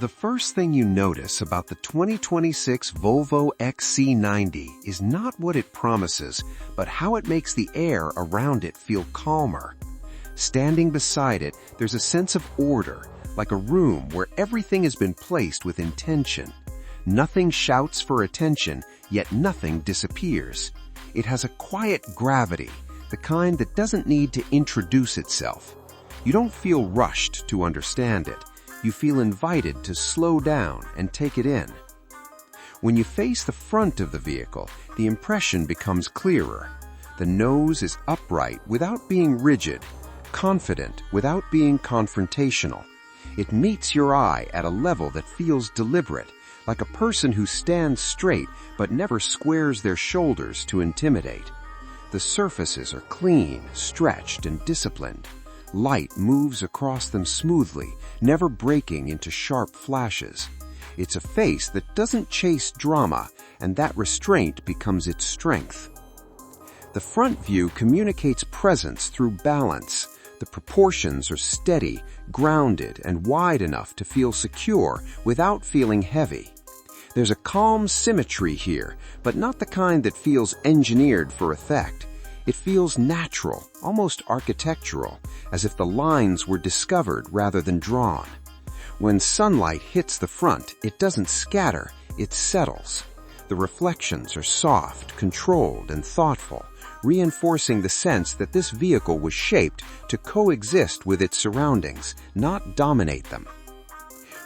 The first thing you notice about the 2026 Volvo XC90 is not what it promises, but how it makes the air around it feel calmer. Standing beside it, there's a sense of order, like a room where everything has been placed with intention. Nothing shouts for attention, yet nothing disappears. It has a quiet gravity, the kind that doesn't need to introduce itself. You don't feel rushed to understand it. You feel invited to slow down and take it in. When you face the front of the vehicle, the impression becomes clearer. The nose is upright without being rigid, confident without being confrontational. It meets your eye at a level that feels deliberate, like a person who stands straight but never squares their shoulders to intimidate. The surfaces are clean, stretched, and disciplined. Light moves across them smoothly, never breaking into sharp flashes. It's a face that doesn't chase drama, and that restraint becomes its strength. The front view communicates presence through balance. The proportions are steady, grounded, and wide enough to feel secure without feeling heavy. There's a calm symmetry here, but not the kind that feels engineered for effect. It feels natural, almost architectural, as if the lines were discovered rather than drawn. When sunlight hits the front, it doesn't scatter, it settles. The reflections are soft, controlled, and thoughtful, reinforcing the sense that this vehicle was shaped to coexist with its surroundings, not dominate them.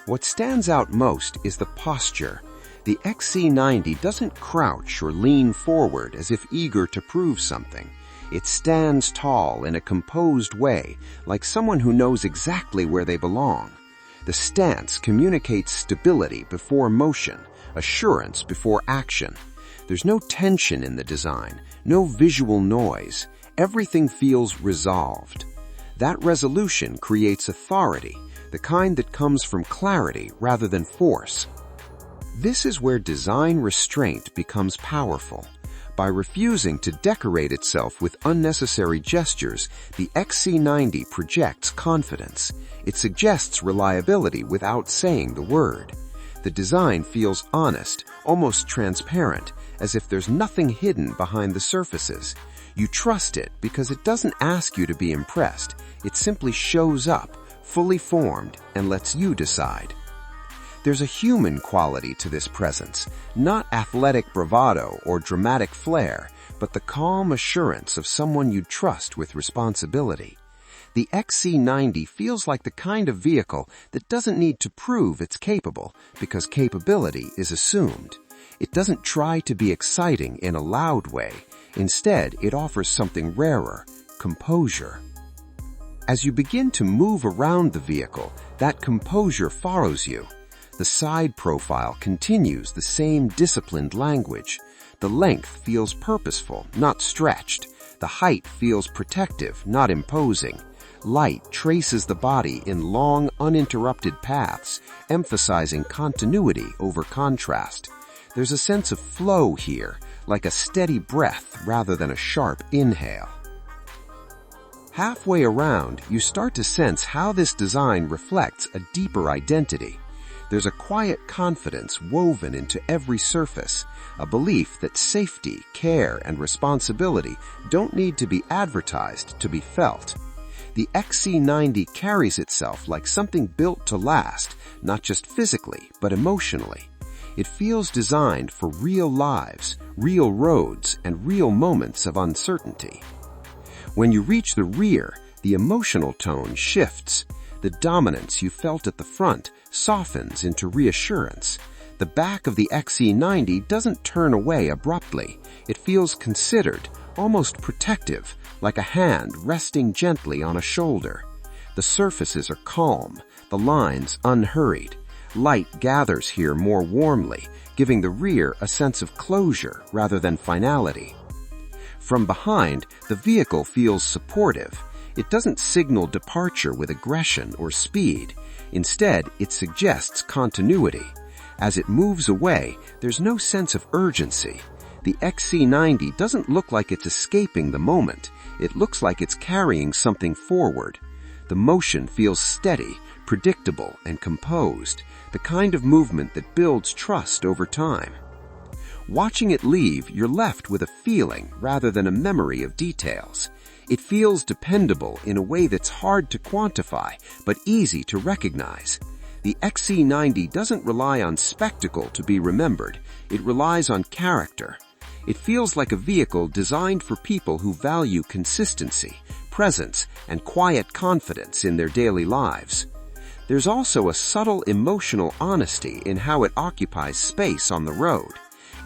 What stands out most is the posture. The XC90 doesn't crouch or lean forward as if eager to prove something. It stands tall in a composed way, like someone who knows exactly where they belong. The stance communicates stability before motion, assurance before action. There's no tension in the design, no visual noise. Everything feels resolved. That resolution creates authority, the kind that comes from clarity rather than force. This is where design restraint becomes powerful. By refusing to decorate itself with unnecessary gestures, the XC90 projects confidence. It suggests reliability without saying the word. The design feels honest, almost transparent, as if there's nothing hidden behind the surfaces. You trust it because it doesn't ask you to be impressed. It simply shows up, fully formed, and lets you decide. There's a human quality to this presence, not athletic bravado or dramatic flair, but the calm assurance of someone you'd trust with responsibility. The XC90 feels like the kind of vehicle that doesn't need to prove it's capable because capability is assumed. It doesn't try to be exciting in a loud way. Instead, it offers something rarer, composure. As you begin to move around the vehicle, that composure follows you. The side profile continues the same disciplined language. The length feels purposeful, not stretched. The height feels protective, not imposing. Light traces the body in long, uninterrupted paths, emphasizing continuity over contrast. There's a sense of flow here, like a steady breath rather than a sharp inhale. Halfway around, you start to sense how this design reflects a deeper identity. There's a quiet confidence woven into every surface, a belief that safety, care, and responsibility don't need to be advertised to be felt. The XC90 carries itself like something built to last, not just physically, but emotionally. It feels designed for real lives, real roads, and real moments of uncertainty. When you reach the rear, the emotional tone shifts. The dominance you felt at the front softens into reassurance. The back of the XC90 doesn't turn away abruptly. It feels considered, almost protective, like a hand resting gently on a shoulder. The surfaces are calm, the lines unhurried. Light gathers here more warmly, giving the rear a sense of closure rather than finality. From behind, the vehicle feels supportive. It doesn't signal departure with aggression or speed. Instead, it suggests continuity. As it moves away, there's no sense of urgency. The XC90 doesn't look like it's escaping the moment. It looks like it's carrying something forward. The motion feels steady, predictable and composed, the kind of movement that builds trust over time. Watching it leave, you're left with a feeling rather than a memory of details. It feels dependable in a way that's hard to quantify, but easy to recognize. The XC90 doesn't rely on spectacle to be remembered, it relies on character. It feels like a vehicle designed for people who value consistency, presence, and quiet confidence in their daily lives. There's also a subtle emotional honesty in how it occupies space on the road.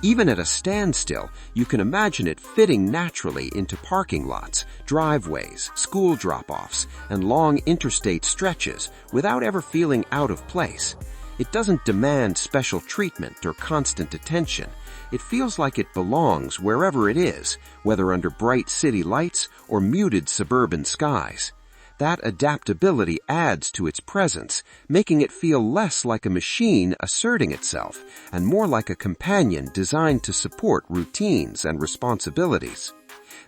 Even at a standstill, you can imagine it fitting naturally into parking lots, driveways, school drop-offs, and long interstate stretches without ever feeling out of place. It doesn't demand special treatment or constant attention. It feels like it belongs wherever it is, whether under bright city lights or muted suburban skies. That adaptability adds to its presence, making it feel less like a machine asserting itself and more like a companion designed to support routines and responsibilities.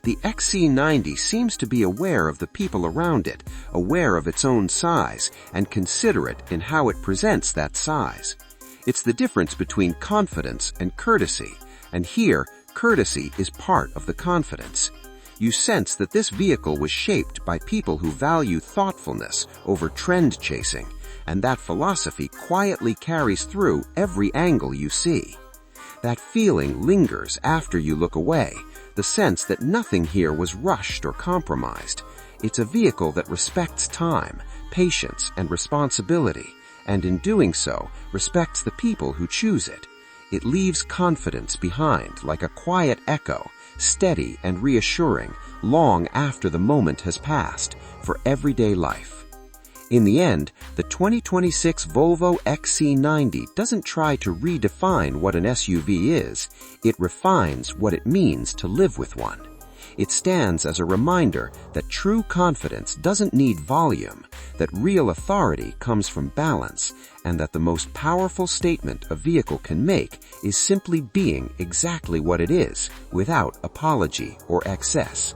The XC90 seems to be aware of the people around it, aware of its own size, and considerate in how it presents that size. It's the difference between confidence and courtesy, and here, courtesy is part of the confidence. You sense that this vehicle was shaped by people who value thoughtfulness over trend chasing, and that philosophy quietly carries through every angle you see. That feeling lingers after you look away, the sense that nothing here was rushed or compromised. It's a vehicle that respects time, patience, and responsibility, and in doing so, respects the people who choose it. It leaves confidence behind like a quiet echo, steady and reassuring, long after the moment has passed, for everyday life. In the end, the 2026 Volvo XC90 doesn't try to redefine what an SUV is, it refines what it means to live with one. It stands as a reminder that true confidence doesn't need volume, that real authority comes from balance, and that the most powerful statement a vehicle can make is simply being exactly what it is, without apology or excess.